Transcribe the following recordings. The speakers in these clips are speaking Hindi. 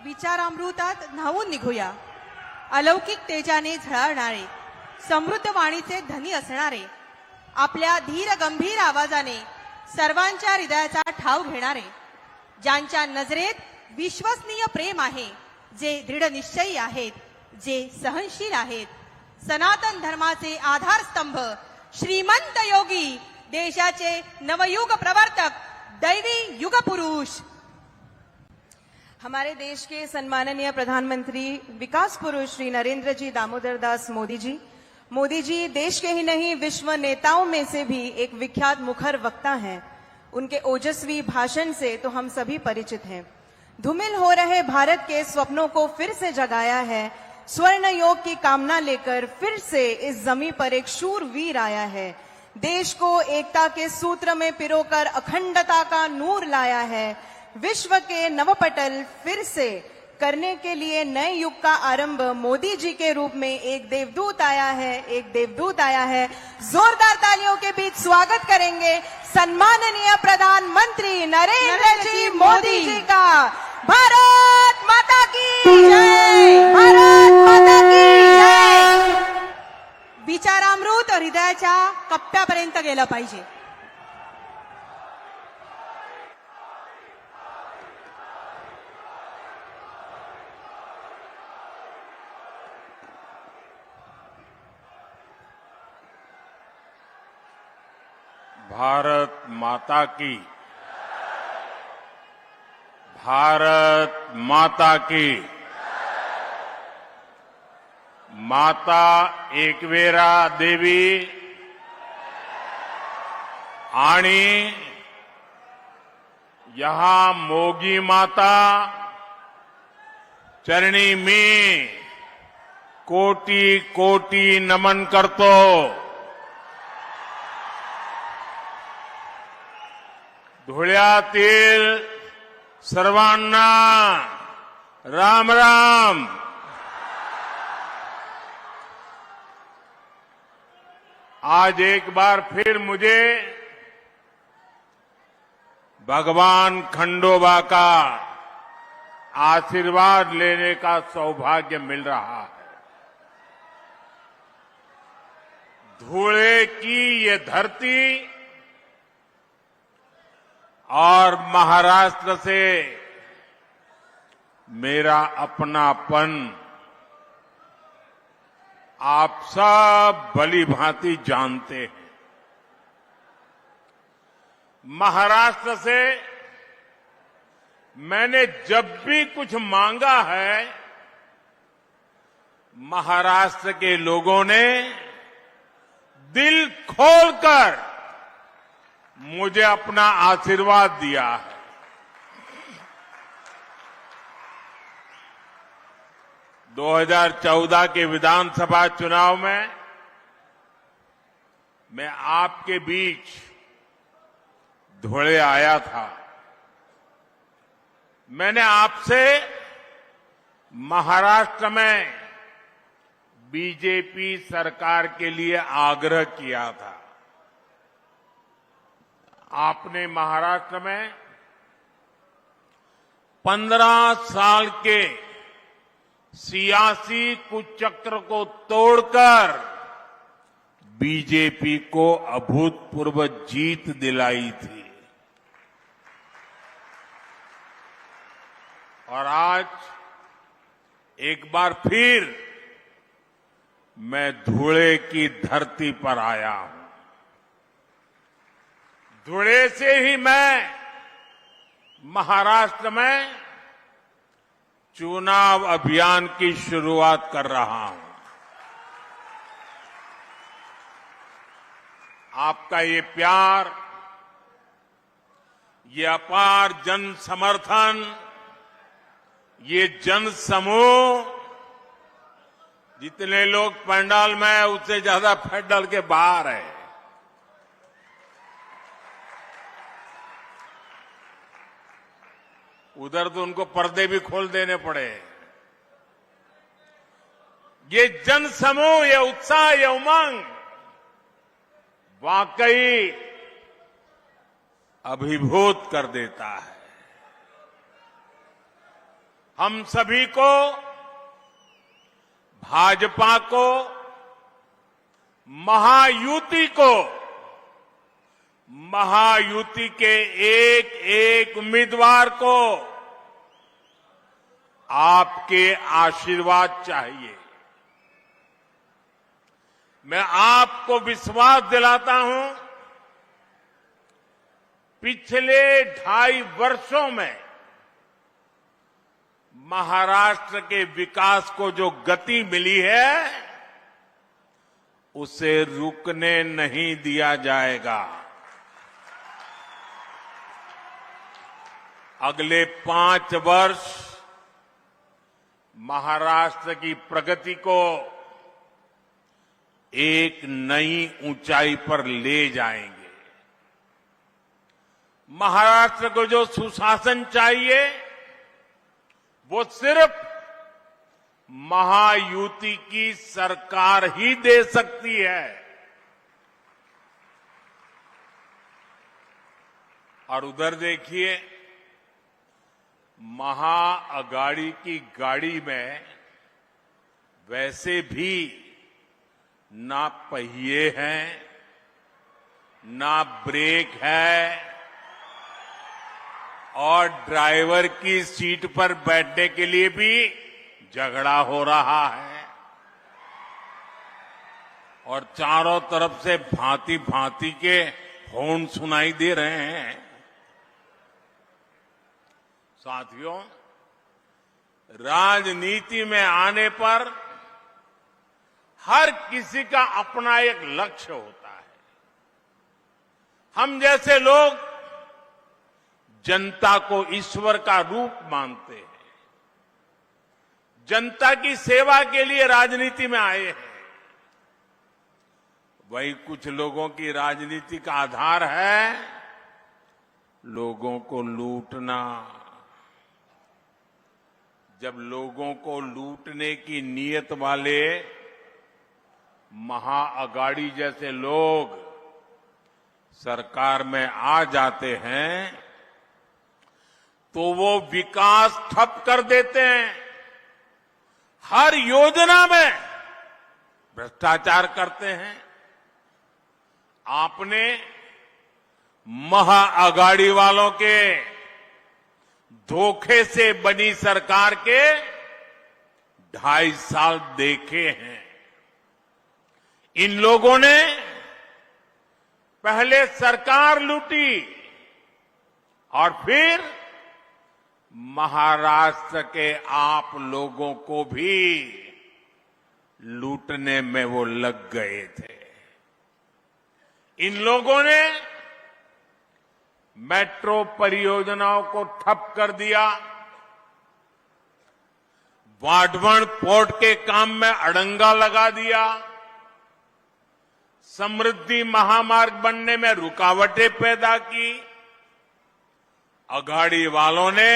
विचारामृतात न्हावून निघूया. अलौकिक तेजाने झळाळणारे, समृद्ध वाणीचे धनी असणारे, आपल्या धीर गंभीर आवाजाने सर्वांच्या हृदयाचा ठाव घेणारे, ज्यांच्या नजरेत विश्वसनीय प्रेम आहे, जे दृढ निश्चयी आहेत, जे सहनशील आहेत, सनातन धर्माचे आधारस्तंभ, श्रीमंत योगी, देशाचे नवयुग प्रवर्तक, दैवी युग पुरुष, हमारे देश के सम्माननीय प्रधानमंत्री विकास पुरुष श्री नरेंद्र जी दामोदर दास मोदी जी। मोदी जी देश के ही नहीं विश्व नेताओं में से भी एक विख्यात मुखर वक्ता हैं। उनके ओजस्वी भाषण से तो हम सभी परिचित हैं। धूमिल हो रहे भारत के स्वप्नों को फिर से जगाया है। स्वर्ण योग की कामना लेकर फिर से इस जमीन पर एक शूरवीर आया है। देश को एकता के सूत्र में पिरोकर अखंडता का नूर लाया है। विश्व के नवपटल फिर से करने के लिए नए युग का आरंभ मोदी जी के रूप में एक देवदूत आया है, एक देवदूत आया है। जोरदार तालियों के बीच स्वागत करेंगे सम्माननीय प्रधानमंत्री नरेंद्र जी मोदी जी का। भारत माता की जय, भारत माता की जय। विचारामृत हृदयाच्या कप्प्यापर्यंत गेलं पाहिजे. भारत माता की, भारत माता की, माता एकवेरा देवी आणि यहां मोगी माता चरणी मी कोटी कोटी नमन करतो. धुळ्यातील सर्वांना राम राम. आज एक बार फिर मुझे भगवान खंडोबा का आशीर्वाद लेने का सौभाग्य मिल रहा है. धुळे की ये धरती और महाराष्ट्र से मेरा अपनापन आप सब भली भांति जानते हैं. महाराष्ट्र से मैंने जब भी कुछ मांगा है, महाराष्ट्र के लोगों ने दिल खोलकर मुझे अपना आशीर्वाद दिया है. - 2014 के विधानसभा चुनाव में मैं आपके बीच धुळे आया था. मैंने आपसे महाराष्ट्र में बीजेपी सरकार के लिए आग्रह किया था. आपने महाराष्ट्र में 15 साल के सियासी कुचक्र को तोड़कर बीजेपी को अभूतपूर्व जीत दिलाई थी. और आज एक बार फिर मैं धुळे की धरती पर आया हूं. धुळे से ही मैं महाराष्ट्र में चुनाव अभियान की शुरुआत कर रहा हूं. आपका ये प्यार, ये अपार जन समर्थन, ये जन समूह, जितने लोग पंडाल में हैं उससे ज्यादा पंडाल के बाहर है. उधर तो उनको पर्दे भी खोल देने पड़े. ये जन समूह, ये उत्साह, ये उमंग वाकई अभिभूत कर देता है. हम सभी को, भाजपा को, महायुति को, महायुति के एक एक उम्मीदवार को आपके आशीर्वाद चाहिए। मैं आपको विश्वास दिलाता हूं, पिछले 2.5 वर्षों में महाराष्ट्र के विकास को जो गति मिली है, उसे रुकने नहीं दिया जाएगा। अगले 5 वर्ष महाराष्ट्र की प्रगति को एक नई ऊंचाई पर ले जाएंगे। महाराष्ट्र को जो सुशासन चाहिए, वो सिर्फ महायुति की सरकार ही दे सकती है। और उधर देखिए, महाअगाड़ी की गाड़ी में वैसे भी ना पहिए हैं, ना ब्रेक है, और ड्राइवर की सीट पर बैठने के लिए भी झगड़ा हो रहा है। और चारों तरफ से भांति भांति के हॉर्न सुनाई दे रहे हैं। साथियों, राजनीति में आने पर हर किसी का अपना एक लक्ष्य होता है। हम जैसे लोग जनता को ईश्वर का रूप मानते हैं, जनता की सेवा के लिए राजनीति में आए हैं। वही कुछ लोगों की राजनीति का आधार है लोगों को लूटना। जब लोगों को लूटने की नीयत वाले महाअगाड़ी जैसे लोग सरकार में आ जाते हैं, तो वो विकास ठप कर देते हैं। हर योजना में भ्रष्टाचार करते हैं। आपने महाअगाड़ी वालों के धोखे से बनी सरकार के 2.5 साल देखे हैं। इन लोगों ने पहले सरकार लूटी और फिर महाराष्ट्र के आप लोगों को भी लूटने में वो लग गए थे। इन लोगों ने मेट्रो परियोजनाओं को ठप कर दिया, वाढवण पोर्ट के काम में अड़ंगा लगा दिया, समृद्धि महामार्ग बनने में रुकावटें पैदा की। अघाड़ी वालों ने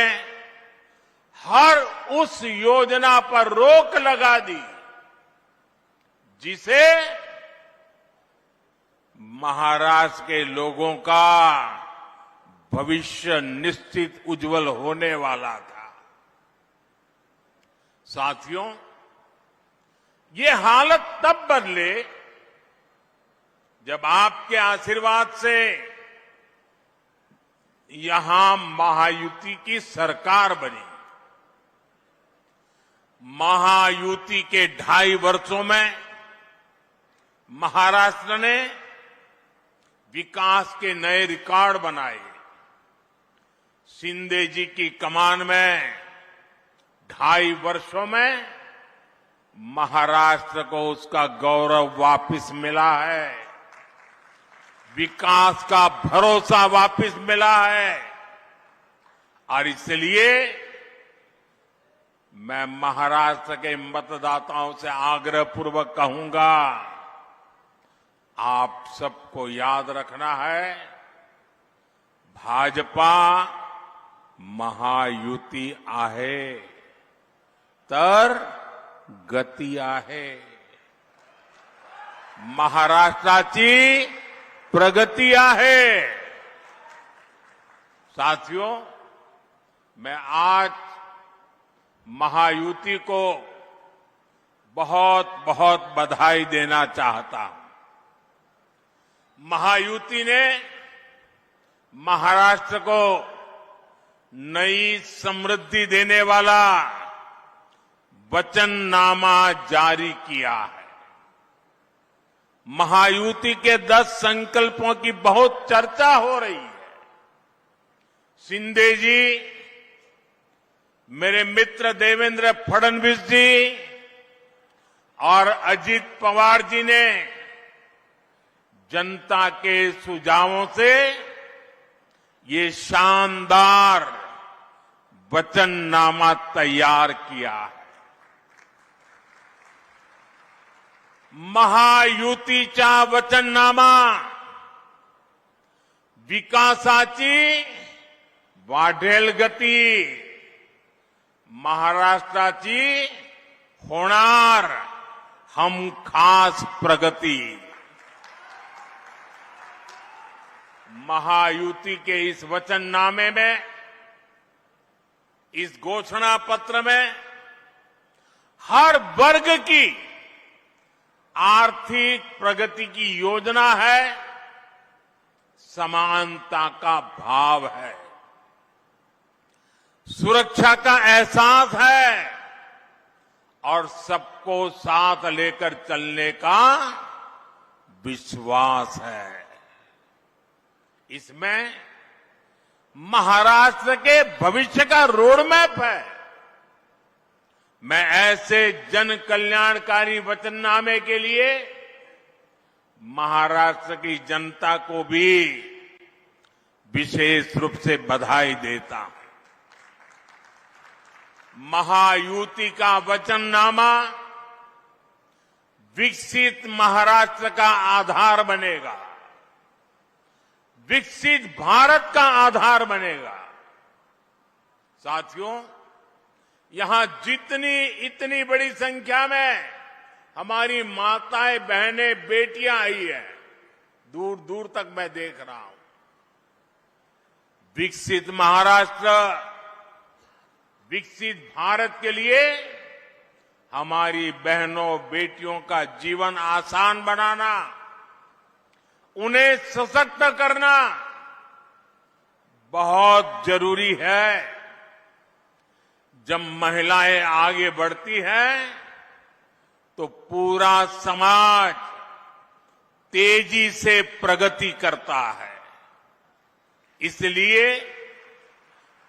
हर उस योजना पर रोक लगा दी जिसे महाराष्ट्र के लोगों का भविष्य निश्चित उज्जवल होने वाला था। साथियों, ये हालत तब बदले जब आपके आशीर्वाद से यहां महायुति की सरकार बनी। महायुति के 2.5 वर्षों में महाराष्ट्र ने विकास के नए रिकॉर्ड बनाए। शिंदे जी की कमान में 2.5 वर्षों में महाराष्ट्र को उसका गौरव वापस मिला है, विकास का भरोसा वापस मिला है। और इसलिए मैं महाराष्ट्र के मतदाताओं से आग्रहपूर्वक कहूंगा, आप सबको याद रखना है, भाजपा महायुती आहे तर गती आहे। महाराष्ट्राची प्रगती आहे। साथियों, मैं आज महायुति को बहुत बहुत बधाई देना चाहता हूं। महायुति ने महाराष्ट्र को नई समृद्धि देने वाला वचननामा जारी किया है। महायुति के 10 संकल्पों की बहुत चर्चा हो रही है। शिंदे जी, मेरे मित्र देवेंद्र फडणवीस जी और अजित पवार जी ने जनता के सुझावों से ये शानदार वचननामा तैयार किया है। महायुतीचा वचननामा विकासाची वाढेल गती, महाराष्ट्राची होणार हमखास प्रगती। महायुति के इस वचननामे में, इस घोषणा पत्र में हर वर्ग की आर्थिक प्रगति की योजना है, समानता का भाव है, सुरक्षा का एहसास है और सबको साथ लेकर चलने का विश्वास है। इसमें महाराष्ट्र के भविष्य का रोड मैप है। मैं ऐसे जन कल्याणकारी वचननामे के लिए महाराष्ट्र की जनता को भी विशेष रूप से बधाई देता हूं। महायुति का वचननामा विकसित महाराष्ट्र का आधार बनेगा, विकसित भारत का आधार बनेगा। साथियों, यहां इतनी बड़ी संख्या में हमारी माताएं, बहनें, बेटियां आई है, दूर दूर तक मैं देख रहा हूं। विकसित महाराष्ट्र, विकसित भारत के लिए हमारी बहनों, बेटियों का जीवन आसान बनाना, उन्हें सशक्त करना बहुत जरूरी है। जब महिलाएं आगे बढ़ती हैं तो पूरा समाज तेजी से प्रगति करता है। इसलिए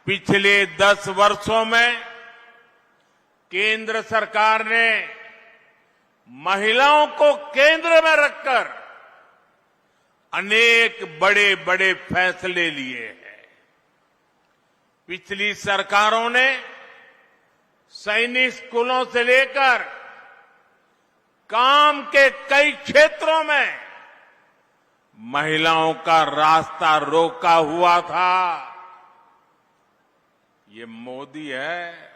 पिछले 10 वर्षों में केंद्र सरकार ने महिलाओं को केंद्र में रखकर अनेक बड़े बड़े फैसले लिए हैं। पिछली सरकारों ने सैनिक स्कूलों से लेकर काम के कई क्षेत्रों में महिलाओं का रास्ता रोका हुआ था। ये मोदी है,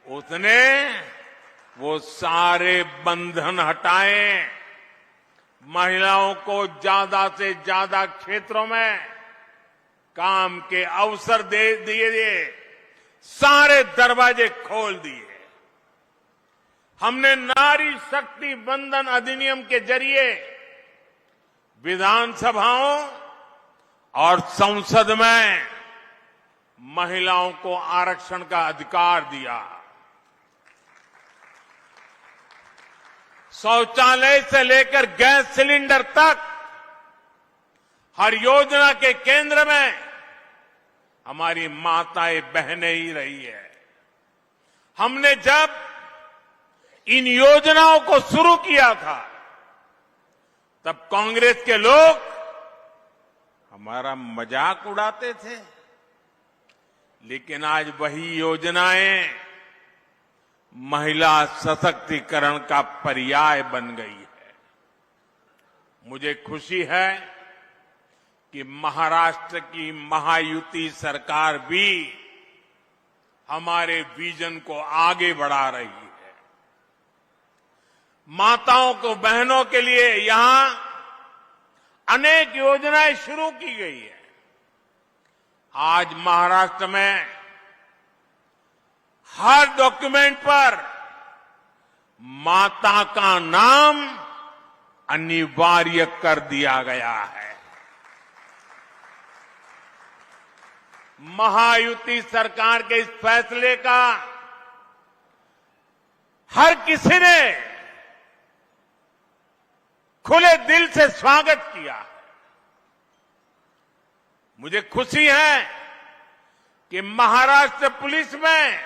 उसने वो सारे बंधन हटाए, महिलाओं को ज्यादा से ज्यादा क्षेत्रों में काम के अवसर दे दिए, सारे दरवाजे खोल दिए। हमने नारी शक्ति बंधन अधिनियम के जरिए विधानसभाओं और संसद में महिलाओं को आरक्षण का अधिकार दिया। शौचालय से लेकर गैस सिलेंडर तक हर योजना के केंद्र में हमारी माताएं, बहनें ही रही है। हमने जब इन योजनाओं को शुरू किया था तब कांग्रेस के लोग हमारा मजाक उड़ाते थे, लेकिन आज वही योजनाएं महिला सशक्तिकरण का पर्याय बन गई है। मुझे खुशी है कि महाराष्ट्र की महायुति सरकार भी हमारे विजन को आगे बढ़ा रही है। माताओं को, बहनों के लिए यहां अनेक योजनाएं शुरू की गई है। आज महाराष्ट्र में हर डॉक्यूमेंट पर माता का नाम अनिवार्य कर दिया गया है। महायुति सरकार के इस फैसले का हर किसी ने खुले दिल से स्वागत किया। मुझे खुशी है कि महाराष्ट्र पुलिस में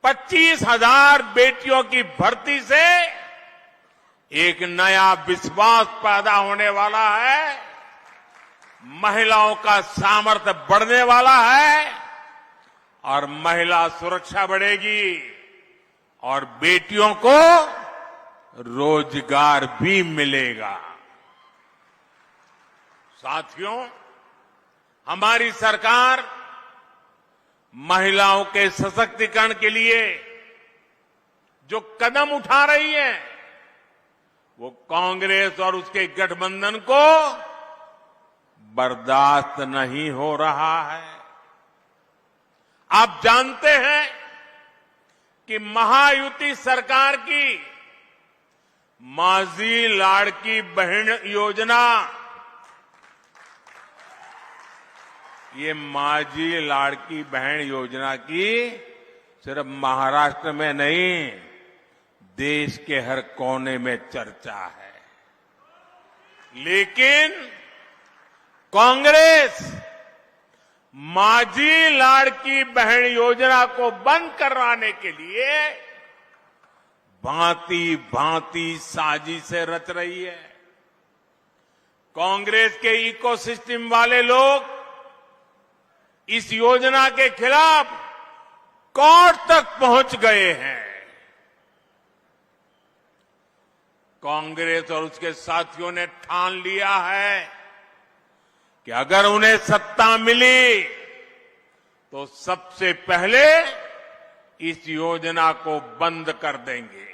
25,000 बेटियों की भर्ती से एक नया विश्वास पैदा होने वाला है, महिलाओं का सामर्थ्य बढ़ने वाला है और महिला सुरक्षा बढ़ेगी और बेटियों को रोजगार भी मिलेगा। साथियों, हमारी सरकार महिलाओं के सशक्तिकरण के लिए जो कदम उठा रही है वो कांग्रेस और उसके गठबंधन को बर्दाश्त नहीं हो रहा है। आप जानते हैं कि महायुति सरकार की माझी लाड़की बहन योजना, ये माझी लाड़की बहन योजना की सिर्फ महाराष्ट्र में नहीं, देश के हर कोने में चर्चा है। लेकिन कांग्रेस माझी लाड़की बहन योजना को बंद करवाने के लिए भांति भांति साजिशें रच रही है। कांग्रेस के इकोसिस्टम वाले लोग इस योजना के खिलाफ कोर्ट तक पहुंच गए हैं। कांग्रेस और उसके साथियों ने ठान लिया है कि अगर उन्हें सत्ता मिली तो सबसे पहले इस योजना को बंद कर देंगे।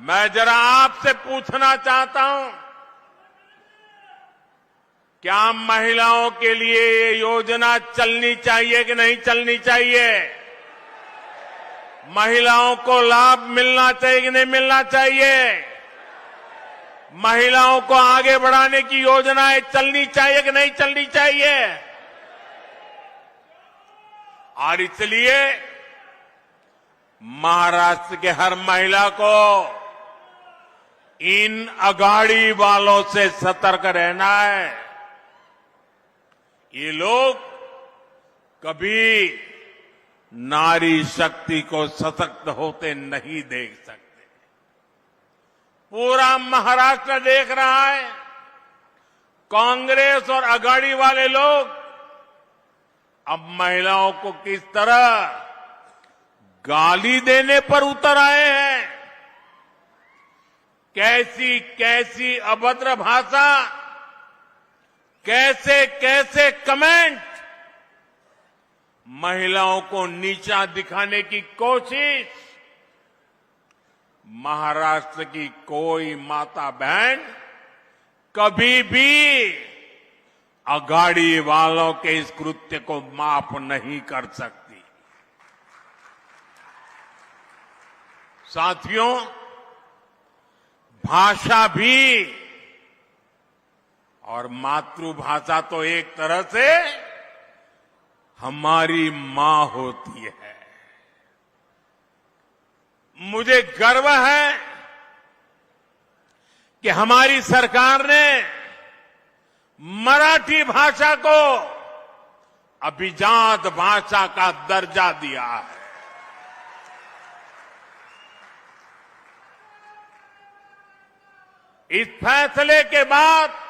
मैं जरा आपसे पूछना चाहता हूं, क्या महिलाओं के लिए ये योजना चलनी चाहिए कि नहीं चलनी चाहिए? महिलाओं को लाभ मिलना चाहिए कि नहीं मिलना चाहिए? महिलाओं को आगे बढ़ाने की योजनाएं चलनी चाहिए कि नहीं चलनी चाहिए? और इसलिए महाराष्ट्र के हर महिला को इन अगाड़ी वालों से सतर्क रहना है। ये लोग कभी नारी शक्ति को सशक्त होते नहीं देख सकते। पूरा महाराष्ट्र देख रहा है, कांग्रेस और अगाड़ी वाले लोग अब महिलाओं को किस तरह गाली देने पर उतर आए हैं। कैसी कैसी अभद्र भाषा, कैसे कैसे कमेंट, महिलाओं को नीचा दिखाने की कोशिश। महाराष्ट्र की कोई माता बहन कभी भी अगाड़ी वालों के इस कृत्य को माफ नहीं कर सकती। साथियों, भाषा भी और मातृभाषा तो एक तरह से हमारी मां होती है। मुझे गर्व है कि हमारी सरकार ने मराठी भाषा को अभिजात भाषा का दर्जा दिया है। इस फैसले के बाद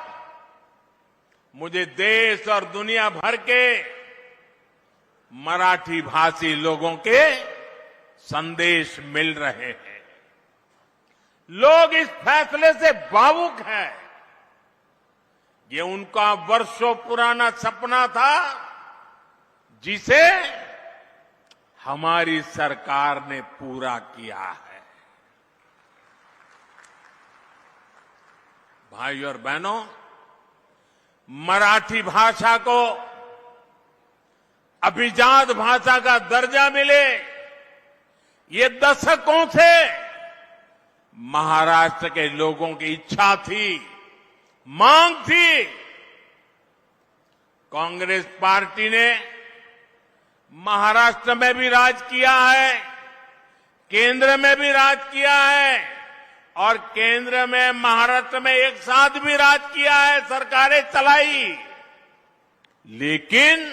मुझे देश और दुनिया भर के मराठी भाषी लोगों के संदेश मिल रहे हैं। लोग इस फैसले से भावुक हैं। ये उनका वर्षों पुराना सपना था, जिसे हमारी सरकार ने पूरा किया है। भाइयों और बहनों, मराठी भाषा को अभिजात भाषा का दर्जा मिले, ये दशकों से महाराष्ट्र के लोगों की इच्छा थी, मांग थी। कांग्रेस पार्टी ने महाराष्ट्र में भी राज किया है, केंद्र में भी राज किया है और केंद्र में महाराष्ट्र में एक साथ भी राज किया है, सरकारें चलाई। लेकिन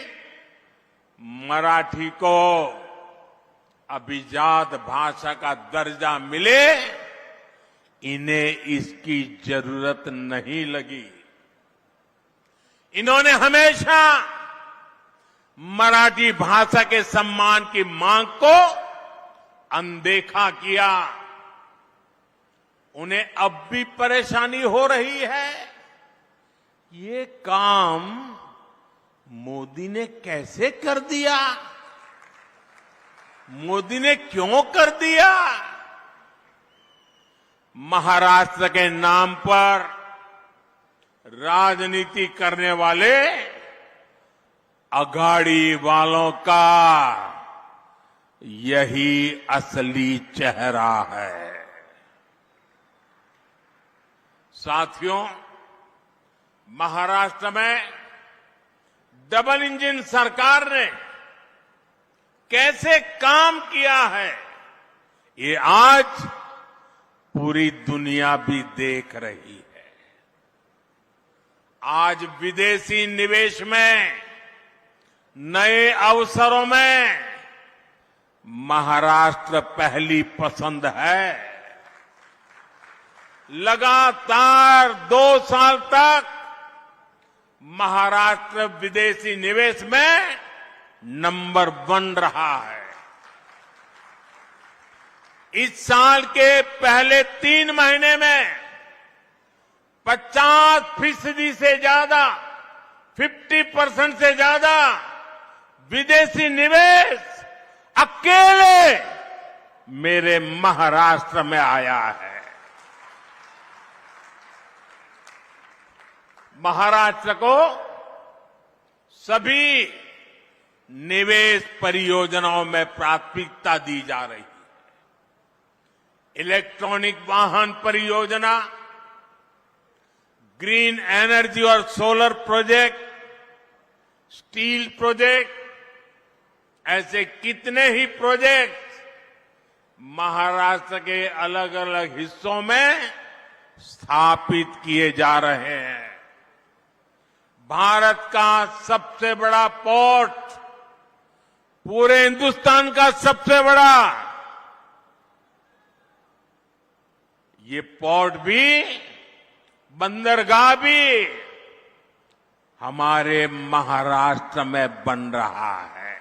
मराठी को अभिजात भाषा का दर्जा मिले, इन्हें इसकी जरूरत नहीं लगी। इन्होंने हमेशा मराठी भाषा के सम्मान की मांग को अनदेखा किया। उन्हें अब भी परेशानी हो रही है। ये काम मोदी ने कैसे कर दिया? मोदी ने क्यों कर दिया? महाराष्ट्र के नाम पर राजनीति करने वाले अघाड़ी वालों का यही असली चेहरा है। साथियों, महाराष्ट्र में डबल इंजन सरकार ने कैसे काम किया है, ये आज पूरी दुनिया भी देख रही है। आज विदेशी निवेश में, नए अवसरों में महाराष्ट्र पहली पसंद है। लगातार 2 साल तक महाराष्ट्र विदेशी निवेश में नंबर 1 रहा है। इस साल के पहले 3 महीने में 50% से ज्यादा, 50% से ज्यादा विदेशी निवेश अकेले मेरे महाराष्ट्र में आया है। महाराष्ट्र को सभी निवेश परियोजनाओं में प्राथमिकता दी जा रही है। इलेक्ट्रॉनिक वाहन परियोजना, ग्रीन एनर्जी और सोलर प्रोजेक्ट, स्टील प्रोजेक्ट, ऐसे कितने ही प्रोजेक्ट महाराष्ट्र के अलग अलग हिस्सों में स्थापित किए जा रहे हैं। भारत का सबसे बड़ा पोर्ट, पूरे हिंदुस्तान का सबसे बड़ा, ये पोर्ट भी, बंदरगाह भी हमारे महाराष्ट्र में बन रहा है।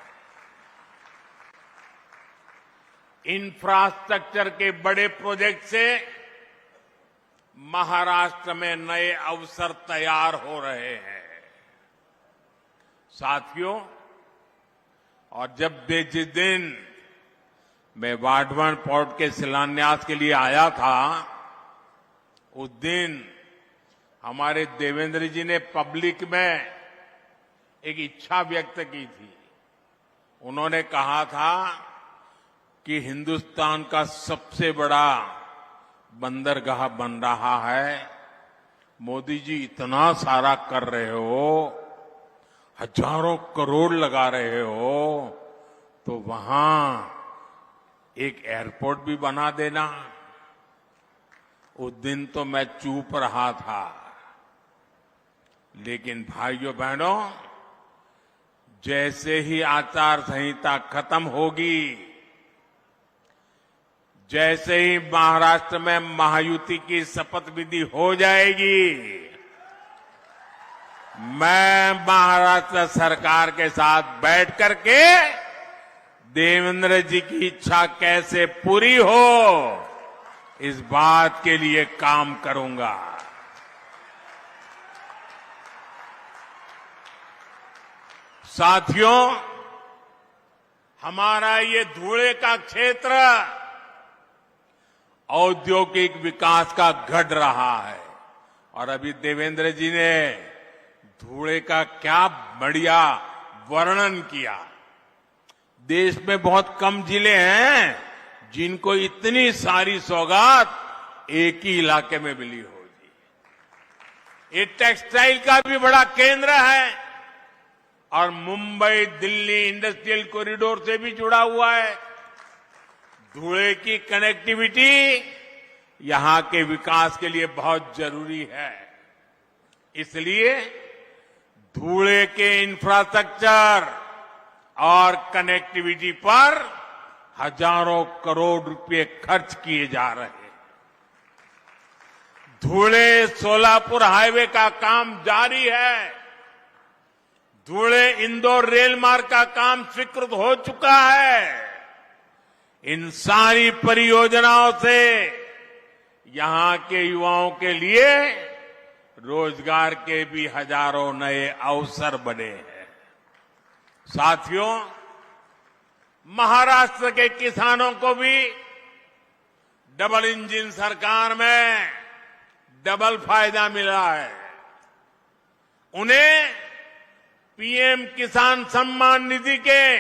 इंफ्रास्ट्रक्चर के बड़े प्रोजेक्ट से महाराष्ट्र में नए अवसर तैयार हो रहे हैं। साथियों, और जिस दिन मैं वाधवान पोर्ट के शिलान्यास के लिए आया था, उस दिन हमारे देवेंद्र जी ने पब्लिक में एक इच्छा व्यक्त की थी। उन्होंने कहा था कि हिंदुस्तान का सबसे बड़ा बंदरगाह बन रहा है, मोदी जी इतना सारा कर रहे हो, हजारों करोड़ लगा रहे हो, तो वहां एक एयरपोर्ट भी बना देना। उस दिन तो मैं चुप रहा था, लेकिन भाइयों बहनों, जैसे ही आचार संहिता खत्म होगी, जैसे ही महाराष्ट्र में महायुति की शपथ विधि हो जाएगी, मैं महाराष्ट्र सरकार के साथ बैठ करके देवेंद्र जी की इच्छा कैसे पूरी हो, इस बात के लिए काम करूंगा। साथियों, हमारा ये धुले का क्षेत्र औद्योगिक विकास का गढ़ रहा है, और अभी देवेंद्र जी ने धूले का क्या बढ़िया वर्णन किया। देश में बहुत कम जिले हैं जिनको इतनी सारी सौगात एक ही इलाके में मिली होगी। ये टेक्सटाइल का भी बड़ा केंद्र है और मुंबई दिल्ली इंडस्ट्रियल कॉरिडोर से भी जुड़ा हुआ है। धुले की कनेक्टिविटी यहां के विकास के लिए बहुत जरूरी है। इसलिए धुले के इंफ्रास्ट्रक्चर और कनेक्टिविटी पर हजारों करोड़ रुपए खर्च किए जा रहे हैं। धुले सोलापुर हाईवे का काम जारी है। धुले इंदौर रेल मार्ग का काम स्वीकृत हो चुका है। इन सारी परियोजनाओं से यहां के युवाओं के लिए रोजगार के भी हजारों नए अवसर बने हैं। साथियों, महाराष्ट्र के किसानों को भी डबल इंजन सरकार में डबल फायदा मिला है। उन्हें पीएम किसान सम्मान निधि के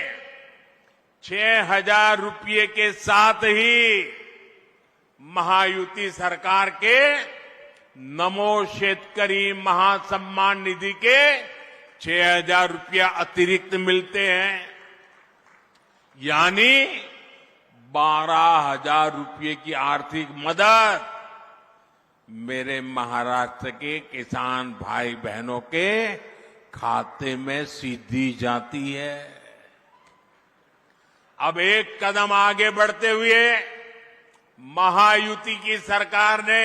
6,000 रुपये के साथ ही महायुति सरकार के नमो शेतकरी महासम्मान निधि के 6,000 रुपया अतिरिक्त मिलते हैं। यानी 12,000 रुपये की आर्थिक मदद मेरे महाराष्ट्र के किसान भाई बहनों के खाते में सीधी जाती है। अब एक कदम आगे बढ़ते हुए महायुति की सरकार ने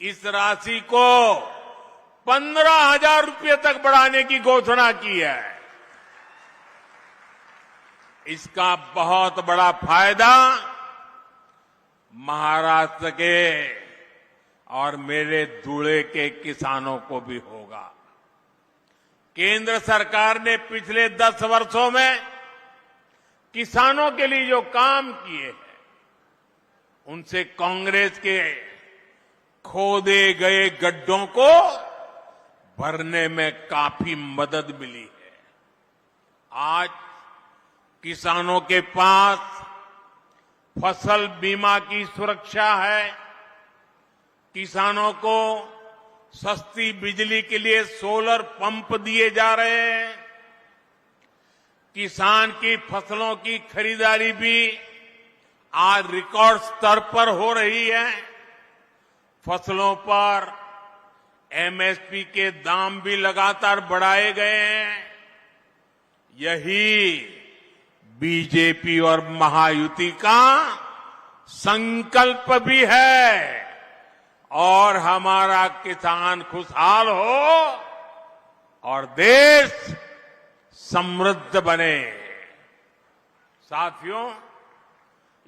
इस राशि को 15,000 रुपये तक बढ़ाने की घोषणा की है। इसका बहुत बड़ा फायदा महाराष्ट्र के और मेरे धुले के किसानों को भी होगा। केंद्र सरकार ने पिछले 10 वर्षों में किसानों के लिए जो काम किए हैं, उनसे कांग्रेस के खोदे गए गड्ढों को भरने में काफी मदद मिली है। आज किसानों के पास फसल बीमा की सुरक्षा है। किसानों को सस्ती बिजली के लिए सोलर पंप दिए जा रहे हैं। किसान की फसलों की खरीदारी भी आज रिकॉर्ड स्तर पर हो रही है। फसलों पर एमएसपी के दाम भी लगातार बढ़ाए गए हैं। यही बीजेपी और महायुति का संकल्प भी है और हमारा किसान खुशहाल हो और देश समृद्ध बने। साथियों,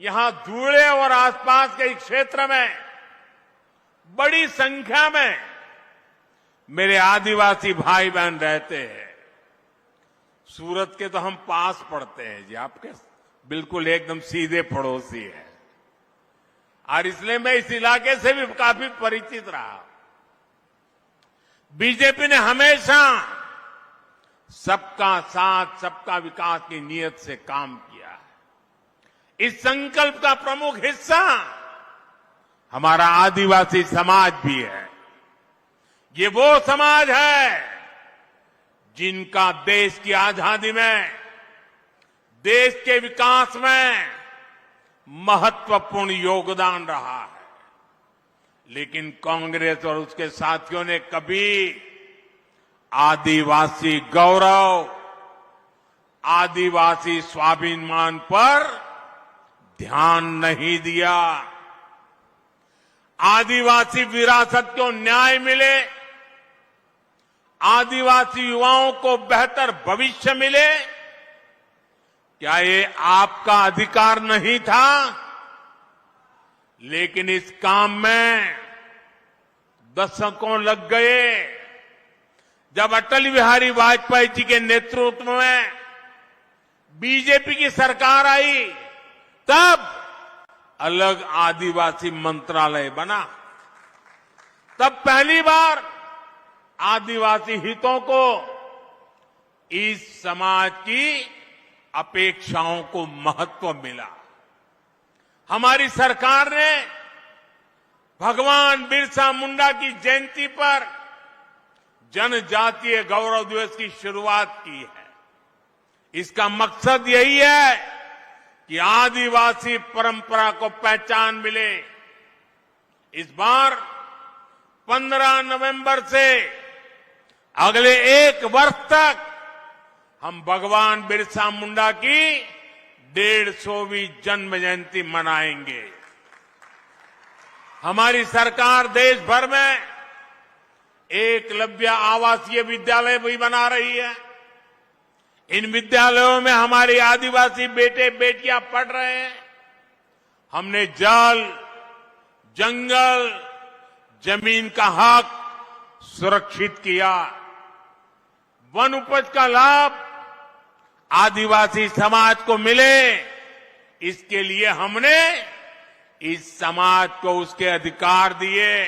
यहां धुले और आसपास के क्षेत्र में बड़ी संख्या में मेरे आदिवासी भाई बहन रहते हैं। सूरत के तो हम पास पड़ते हैं जी, आपके बिल्कुल एकदम सीधे पड़ोसी हैं और इसलिए मैं इस इलाके से भी काफी परिचित रहा। बीजेपी ने हमेशा सबका साथ सबका विकास की नीयत से काम किया है। इस संकल्प का प्रमुख हिस्सा हमारा आदिवासी समाज भी है। ये वो समाज है जिनका देश की आजादी में, देश के विकास में महत्वपूर्ण योगदान रहा है। लेकिन कांग्रेस और उसके साथियों ने कभी आदिवासी गौरव, आदिवासी स्वाभिमान पर ध्यान नहीं दिया। आदिवासी विरासत को न्याय मिले, आदिवासी युवाओं को बेहतर भविष्य मिले, क्या ये आपका अधिकार नहीं था? लेकिन इस काम में दशकों लग गए। जब अटल बिहारी वाजपेयी जी के नेतृत्व में बीजेपी की सरकार आई, तब अलग आदिवासी मंत्रालय बना। तब पहली बार आदिवासी हितों को, इस समाज की अपेक्षाओं को महत्व मिला। हमारी सरकार ने भगवान बिरसा मुंडा की जयंती पर जनजातीय गौरव दिवस की शुरुआत की है। इसका मकसद यही है कि आदिवासी परंपरा को पहचान मिले। इस बार 15 नवंबर से अगले 1 वर्ष तक हम भगवान बिरसा मुंडा की 150वीं जन्म जयंती मनाएंगे। हमारी सरकार देश भर में एकलव्य आवासीय विद्यालय भी बना रही है। इन विद्यालयों में हमारे आदिवासी बेटे बेटियां पढ़ रहे हैं। हमने जल, जंगल, जमीन का हक सुरक्षित किया। वन उपज का लाभ आदिवासी समाज को मिले, इसके लिए हमने इस समाज को उसके अधिकार दिए।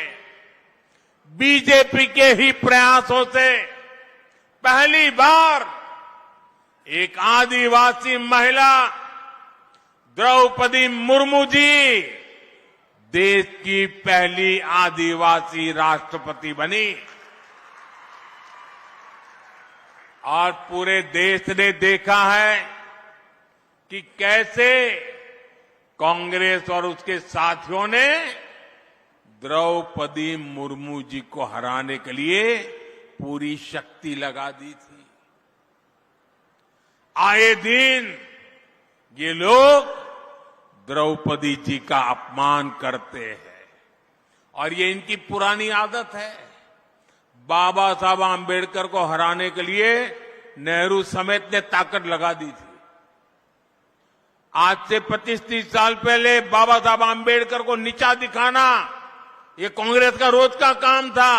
बीजेपी के ही प्रयासों से पहली बार एक आदिवासी महिला द्रौपदी मुर्मू जी देश की पहली आदिवासी राष्ट्रपति बनी। और पूरे देश ने देखा है कि कैसे कांग्रेस और उसके साथियों ने द्रौपदी मुर्मू जी को हराने के लिए पूरी शक्ति लगा दी थी। आए दिन ये लोग द्रौपदी जी का अपमान करते हैं और ये इनकी पुरानी आदत है। बाबा साहब आम्बेडकर को हराने के लिए नेहरू समेत ने ताकत लगा दी थी। आज से 25-30 साल पहले बाबा साहब आम्बेडकर को नीचा दिखाना ये कांग्रेस का रोज का काम था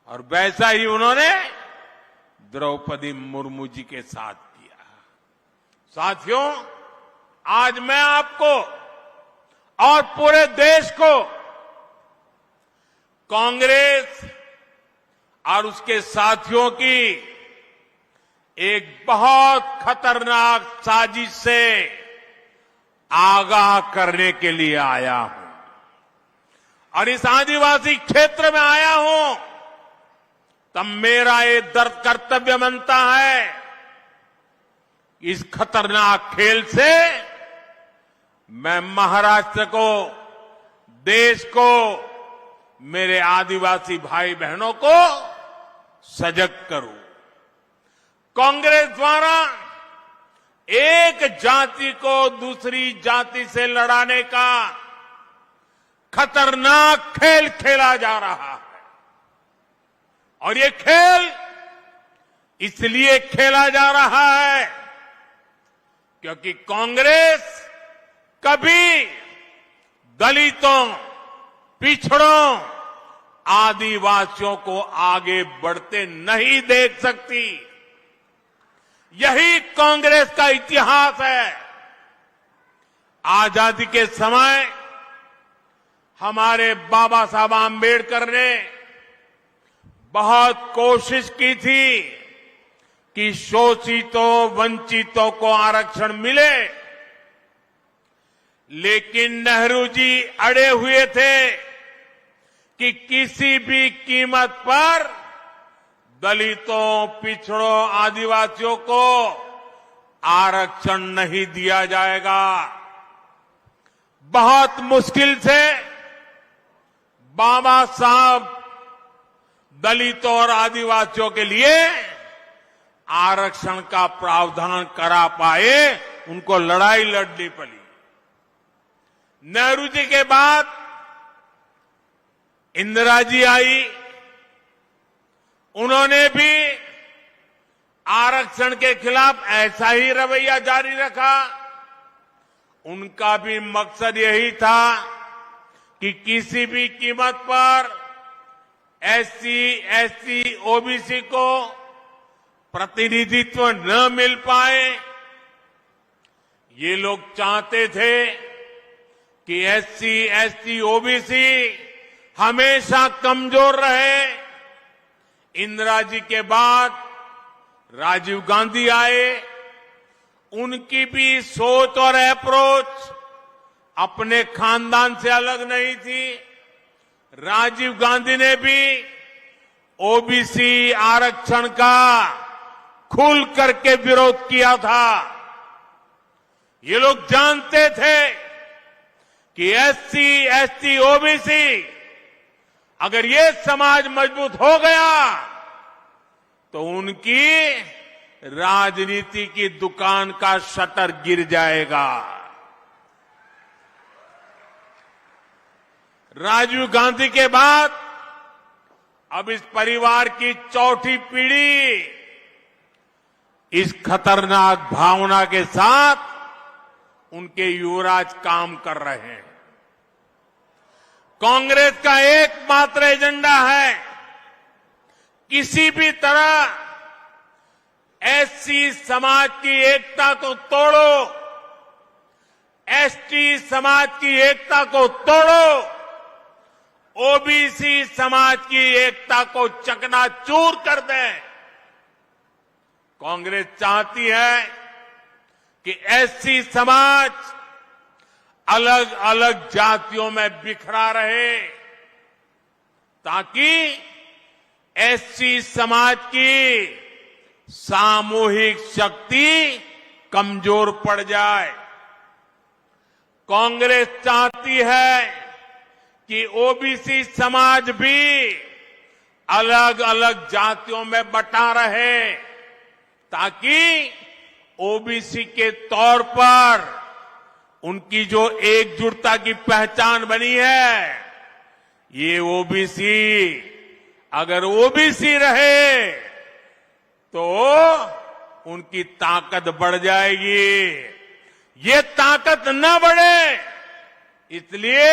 और वैसा ही उन्होंने द्रौपदी मुर्मू जी के साथ किया। साथियों, आज मैं आपको और पूरे देश को कांग्रेस और उसके साथियों की एक बहुत खतरनाक साजिश से आगाह करने के लिए आया हूं और इस आदिवासी क्षेत्र में आया हूं तब मेरा ये दर्द कर्तव्य बनता है। इस खतरनाक खेल से मैं महाराष्ट्र को, देश को, मेरे आदिवासी भाई बहनों को सजग करूं। कांग्रेस द्वारा एक जाति को दूसरी जाति से लड़ाने का खतरनाक खेल खेला जा रहा है और ये खेल इसलिए खेला जा रहा है क्योंकि कांग्रेस कभी दलितों, पिछड़ों, आदिवासियों को आगे बढ़ते नहीं देख सकती। यही कांग्रेस का इतिहास है। आजादी के समय हमारे बाबा साहब आम्बेडकर ने बहुत कोशिश की थी कि शोषितों, वंचितों को आरक्षण मिले, लेकिन नेहरू जी अड़े हुए थे कि किसी भी कीमत पर दलितों, पिछड़ों, आदिवासियों को आरक्षण नहीं दिया जाएगा। बहुत मुश्किल से बाबा साहब दलितों और आदिवासियों के लिए आरक्षण का प्रावधान करा पाए, उनको लड़ाई लड़नी पड़ी। नेहरू जी के बाद इंदिरा जी आई, उन्होंने भी आरक्षण के खिलाफ ऐसा ही रवैया जारी रखा। उनका भी मकसद यही था कि किसी भी कीमत पर एससी, एसटी, ओबीसी को प्रतिनिधित्व न मिल पाए। ये लोग चाहते थे कि एससी, एसटी, ओबीसी हमेशा कमजोर रहे, इंदिरा जी के बाद राजीव गांधी आए, उनकी भी सोच और अप्रोच अपने खानदान से अलग नहीं थी। राजीव गांधी ने भी ओबीसी आरक्षण का खुल करके विरोध किया था। ये लोग जानते थे कि एससी, एसटी, ओबीसी अगर ये समाज मजबूत हो गया तो उनकी राजनीति की दुकान का शटर गिर जाएगा। राजीव गांधी के बाद अब इस परिवार की चौथी पीढ़ी इस खतरनाक भावना के साथ उनके युवराज काम कर रहे हैं। कांग्रेस का एकमात्र एजेंडा है किसी भी तरह एससी समाज की एकता को तोड़ो, एसटी समाज की एकता को तोड़ो, ओबीसी समाज की एकता को चकनाचूर कर दें। कांग्रेस चाहती है कि एससी समाज अलग अलग जातियों में बिखरा रहे ताकि एससी समाज की सामूहिक शक्ति कमजोर पड़ जाए। कांग्रेस चाहती है कि ओबीसी समाज भी अलग अलग जातियों में बटा रहे ताकि ओबीसी के तौर पर उनकी जो एकजुटता की पहचान बनी है, ये ओबीसी अगर ओबीसी रहे तो उनकी ताकत बढ़ जाएगी। ये ताकत न बढ़े इसलिए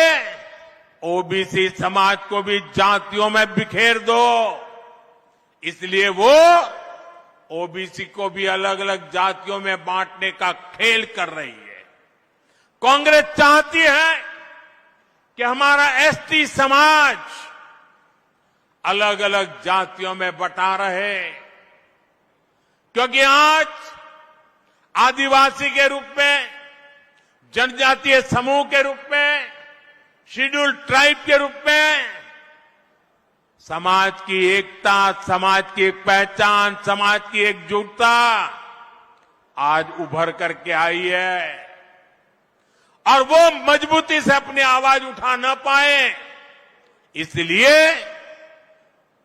ओबीसी समाज को भी जातियों में बिखेर दो, इसलिए वो ओबीसी को भी अलग अलग जातियों में बांटने का खेल कर रही है। कांग्रेस चाहती है कि हमारा एसटी समाज अलग अलग जातियों में बटा रहे, क्योंकि आज आदिवासी के रूप में, जनजातीय समूह के रूप में, शेड्यूल्ड ट्राइब के रूप में समाज की एकता, समाज की एक पहचान, समाज की एकजुटता आज उभर करके आई है और वो मजबूती से अपनी आवाज उठा न पाए, इसलिए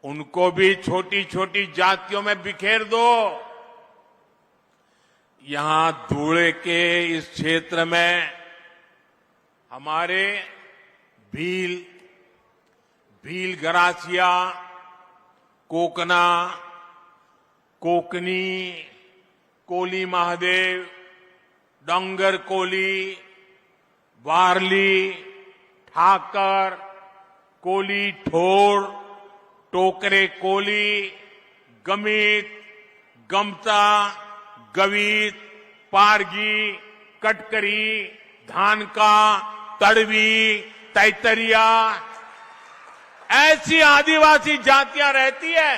उनको भी छोटी छोटी जातियों में बिखेर दो। यहां धूले के इस क्षेत्र में हमारे भील गरासिया, कोकना, कोकनी, कोली महादेव, डोंगर कोली, वारली, ठाकर, कोली ठोर, टोकरे कोली, गमित, गमता, गवीत, पारगी, कटकरी, धानका, तड़वी, तैतरिया, ऐसी आदिवासी जातियां रहती है।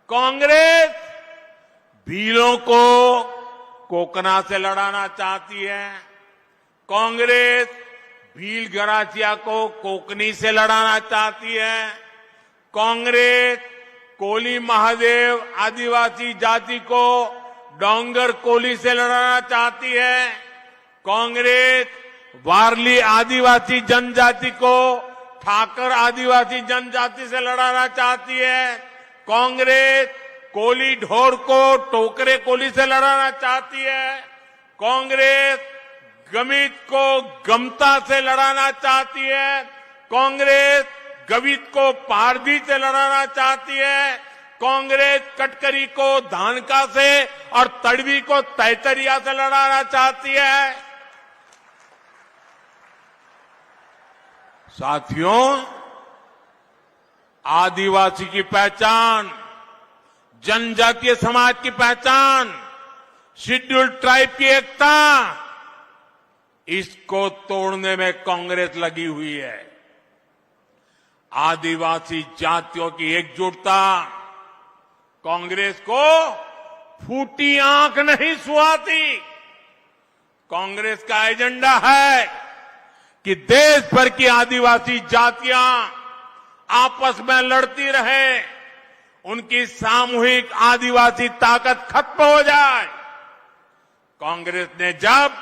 कांग्रेस भीलों को कोकना से लड़ाना चाहती है, कांग्रेस भील गरासिया को कोकनी से लड़ाना चाहती है, कांग्रेस कोली महादेव आदिवासी जाति को डोंगर कोली से लड़ाना चाहती है, कांग्रेस वारली आदिवासी जनजाति को ठाकर आदिवासी जनजाति से लड़ाना चाहती है, कांग्रेस कोली ढोर को टोकरे कोली से लड़ाना चाहती है, कांग्रेस गमित को गमता से लड़ाना चाहती है, कांग्रेस गवित को पारधी से लड़ाना चाहती है, कांग्रेस कटकरी को धानका से और तड़वी को तैतरिया से लड़ाना चाहती है। साथियों, आदिवासी की पहचान, जनजातीय समाज की पहचान, शेड्यूल्ड ट्राइब की एकता, इसको तोड़ने में कांग्रेस लगी हुई है। आदिवासी जातियों की एकजुटता कांग्रेस को फूटी आंख नहीं सुहाती। कांग्रेस का एजेंडा है कि देश भर की आदिवासी जातियां आपस में लड़ती रहे, उनकी सामूहिक आदिवासी ताकत खत्म हो जाए। कांग्रेस ने जब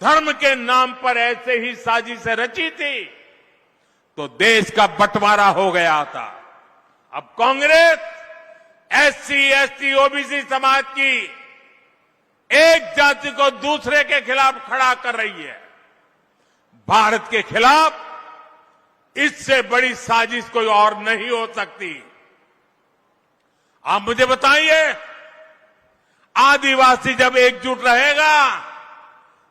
धर्म के नाम पर ऐसे ही साजिशें रची थी तो देश का बंटवारा हो गया था। अब कांग्रेस एससी, एसटी, ओबीसी समाज की एक जाति को दूसरे के खिलाफ खड़ा कर रही है। भारत के खिलाफ इससे बड़ी साजिश कोई और नहीं हो सकती। आप मुझे बताइए, आदिवासी जब एकजुट रहेगा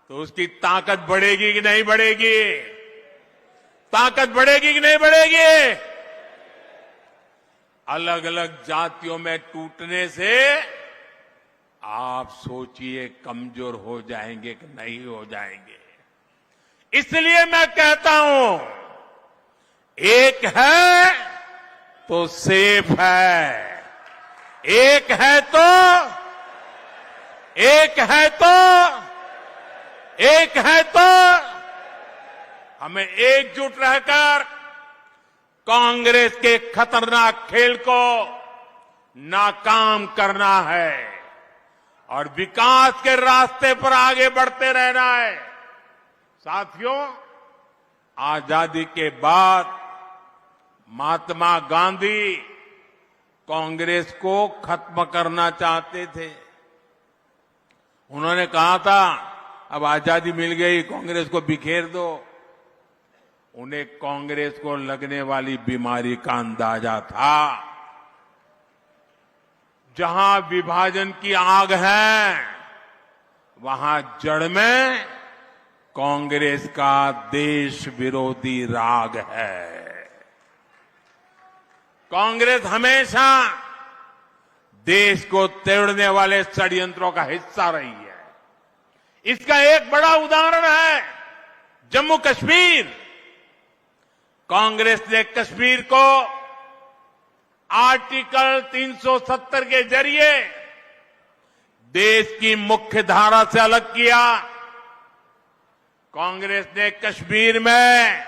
तो उसकी ताकत बढ़ेगी कि नहीं बढ़ेगी? ताकत बढ़ेगी कि नहीं बढ़ेगी? अलग अलग जातियों में टूटने से आप सोचिए कमजोर हो जाएंगे कि नहीं हो जाएंगे। इसलिए मैं कहता हूं, एक है तो सेफ है, एक है तो हमें एकजुट रहकर कांग्रेस के खतरनाक खेल को नाकाम करना है और विकास के रास्ते पर आगे बढ़ते रहना है। साथियों, आजादी के बाद महात्मा गांधी कांग्रेस को खत्म करना चाहते थे। उन्होंने कहा था अब आजादी मिल गई, कांग्रेस को बिखेर दो। उन्हें कांग्रेस को लगने वाली बीमारी का अंदाजा था। जहां विभाजन की आग है वहां जड़ में कांग्रेस का देश विरोधी राग है। कांग्रेस हमेशा देश को तोड़ने वाले षड्यंत्रों का हिस्सा रही है। इसका एक बड़ा उदाहरण है जम्मू कश्मीर। कांग्रेस ने कश्मीर को आर्टिकल 370 के जरिए देश की मुख्य धारा से अलग किया। कांग्रेस ने कश्मीर में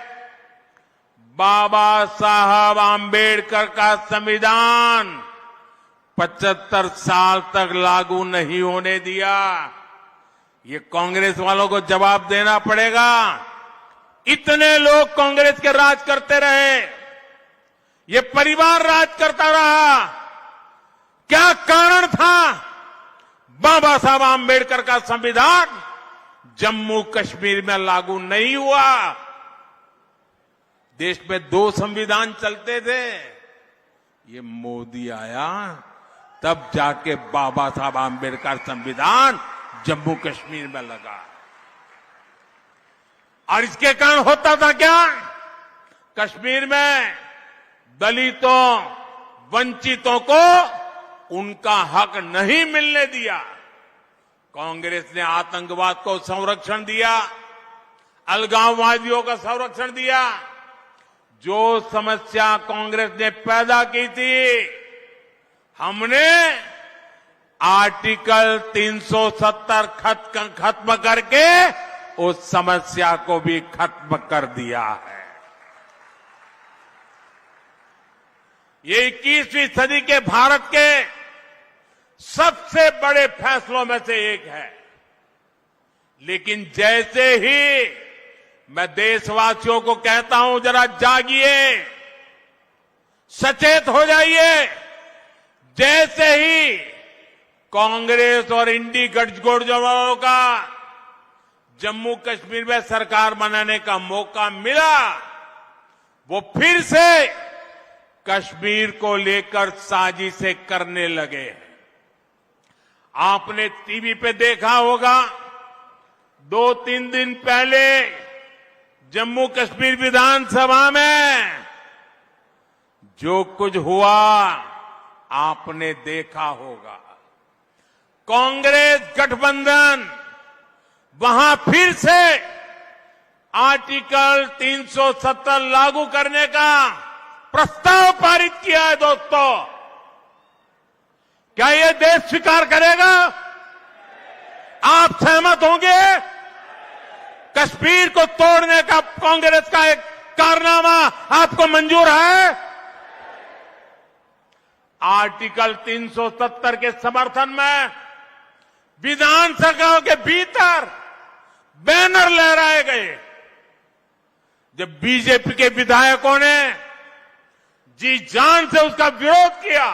बाबा साहब आंबेडकर का संविधान 75 साल तक लागू नहीं होने दिया। ये कांग्रेस वालों को जवाब देना पड़ेगा। इतने लोग कांग्रेस के राज करते रहे, ये परिवार राज करता रहा, क्या कारण था? बाबा साहब आंबेडकर का संविधान जम्मू कश्मीर में लागू नहीं हुआ। देश में 2 संविधान चलते थे। ये मोदी आया तब जाके बाबा साहब आंबेडकर संविधान जम्मू कश्मीर में लगा। और इसके कारण होता था क्या? कश्मीर में दलितों, वंचितों को उनका हक नहीं मिलने दिया। कांग्रेस ने आतंकवाद को संरक्षण दिया, अलगाववादियों का संरक्षण दिया। जो समस्या कांग्रेस ने पैदा की थी, हमने आर्टिकल 370 खत्म करके उस समस्या को भी खत्म कर दिया है। ये 21वीं सदी के भारत के सबसे बड़े फैसलों में से एक है। लेकिन जैसे ही मैं देशवासियों को कहता हूं जरा जागिए, सचेत हो जाइए। जैसे ही कांग्रेस और इंडी गठजोड़ का जम्मू कश्मीर में सरकार बनाने का मौका मिला, वो फिर से कश्मीर को लेकर साजिशें करने लगे। आपने टीवी पे देखा होगा, 2-3 दिन पहले जम्मू कश्मीर विधानसभा में जो कुछ हुआ आपने देखा होगा। कांग्रेस गठबंधन वहां फिर से आर्टिकल 370 लागू करने का प्रस्ताव पारित किया है दोस्तों। क्या यह देश स्वीकार करेगा? आप सहमत होंगे? कश्मीर को तोड़ने का कांग्रेस का एक कारनामा आपको मंजूर है? आर्टिकल 370 के समर्थन में विधानसभा के भीतर बैनर लहराए गए। जब बीजेपी के विधायकों ने जी जान से उसका विरोध किया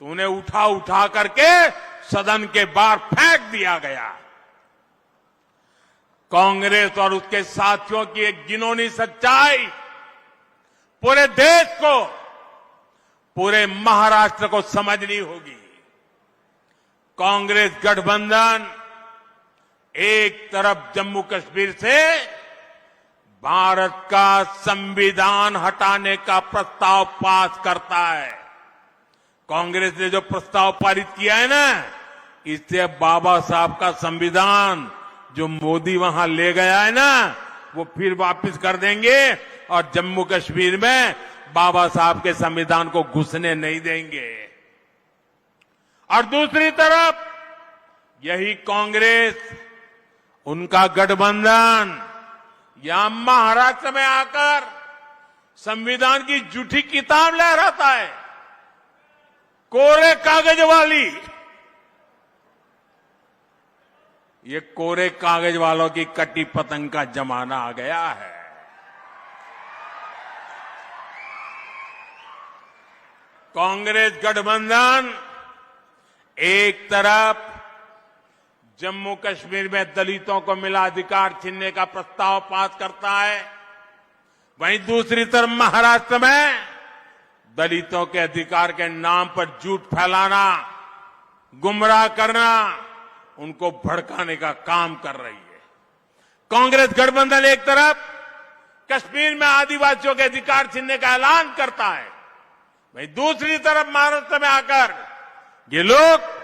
तो उन्हें उठा उठा करके सदन के बाहर फेंक दिया गया। कांग्रेस और उसके साथियों की एक घिनौनी सच्चाई पूरे देश को, पूरे महाराष्ट्र को समझनी होगी। कांग्रेस गठबंधन एक तरफ जम्मू कश्मीर से भारत का संविधान हटाने का प्रस्ताव पास करता है। कांग्रेस ने जो प्रस्ताव पारित किया है ना, इससे बाबा साहब का संविधान जो मोदी वहां ले गया है ना, वो फिर वापस कर देंगे और जम्मू कश्मीर में बाबा साहब के संविधान को घुसने नहीं देंगे। और दूसरी तरफ यही कांग्रेस, उनका गठबंधन यहां महाराष्ट्र में आकर संविधान की झूठी किताब लहराता है, कोरे कागज वाली। ये कोरे कागज वालों की कटी पतंग का जमाना आ गया है। कांग्रेस गठबंधन एक तरफ जम्मू कश्मीर में दलितों को मिला अधिकार छीनने का प्रस्ताव पास करता है, वहीं दूसरी तरफ महाराष्ट्र में दलितों के अधिकार के नाम पर झूठ फैलाना, गुमराह करना, उनको भड़काने का काम कर रही है। कांग्रेस गठबंधन एक तरफ कश्मीर में आदिवासियों के अधिकार छीनने का ऐलान करता है, वहीं दूसरी तरफ महाराष्ट्र में आकर ये लोग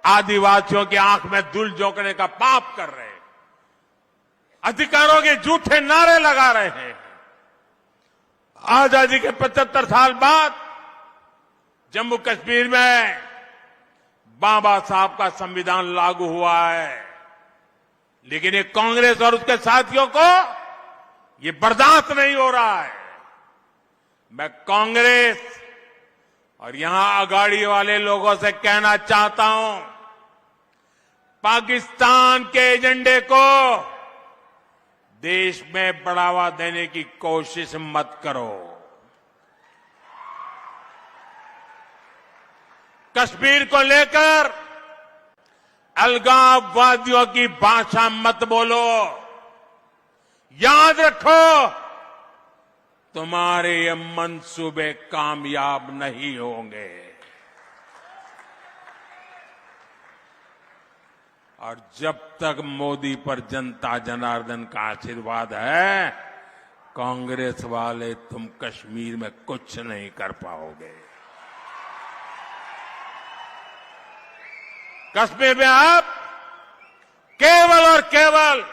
आदिवासियों की आंख में धूल झोंकने का पाप कर रहे हैं, अधिकारों के झूठे नारे लगा रहे हैं। आजादी के 75 साल बाद जम्मू कश्मीर में बाबा साहब का संविधान लागू हुआ है, लेकिन ये कांग्रेस और उसके साथियों को ये बर्दाश्त नहीं हो रहा है। मैं कांग्रेस और यहां अगाड़ी वाले लोगों से कहना चाहता हूं, पाकिस्तान के एजेंडे को देश में बढ़ावा देने की कोशिश मत करो। कश्मीर को लेकर अलगाववादियों की भाषा मत बोलो। याद रखो, तुम्हारे ये मंसूबे कामयाब नहीं होंगे। और जब तक मोदी पर जनता जनार्दन का आशीर्वाद है, कांग्रेस वाले तुम कश्मीर में कुछ नहीं कर पाओगे। कश्मीर में अब केवल और केवल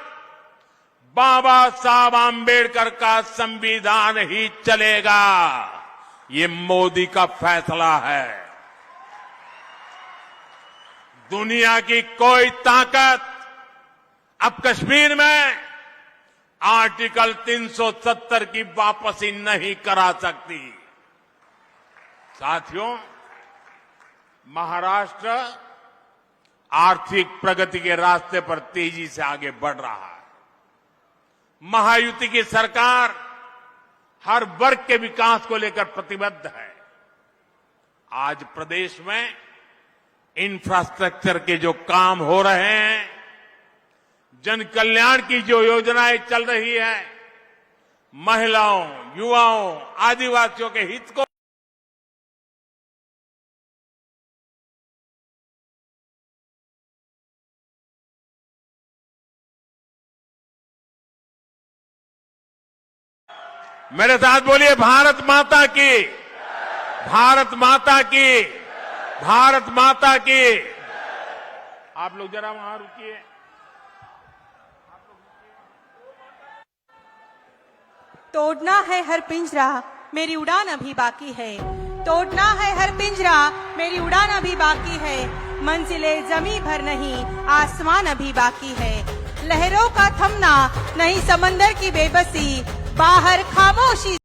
बाबा साहब आंबेडकर का संविधान ही चलेगा। ये मोदी का फैसला है। दुनिया की कोई ताकत अब कश्मीर में आर्टिकल 370 की वापसी नहीं करा सकती। साथियों, महाराष्ट्र आर्थिक प्रगति के रास्ते पर तेजी से आगे बढ़ रहा है। महायुति की सरकार हर वर्ग के विकास को लेकर प्रतिबद्ध है। आज प्रदेश में इंफ्रास्ट्रक्चर के जो काम हो रहे हैं, जन कल्याण की जो योजनाएं चल रही है, महिलाओं, युवाओं, आदिवासियों के हित को मेरे साथ बोलिए, भारत माता की, भारत माता की, भारत माता की। आप लोग जरा वहां रुकिए। तोड़ना है हर पिंजरा, मेरी उड़ान अभी बाकी है। तोड़ना है हर पिंजरा, मेरी उड़ान अभी बाकी है। मंजिले जमी भर नहीं, आसमान अभी बाकी है। लहरों का थमना नहीं, समंदर की बेबसी, बाहर खामोशी।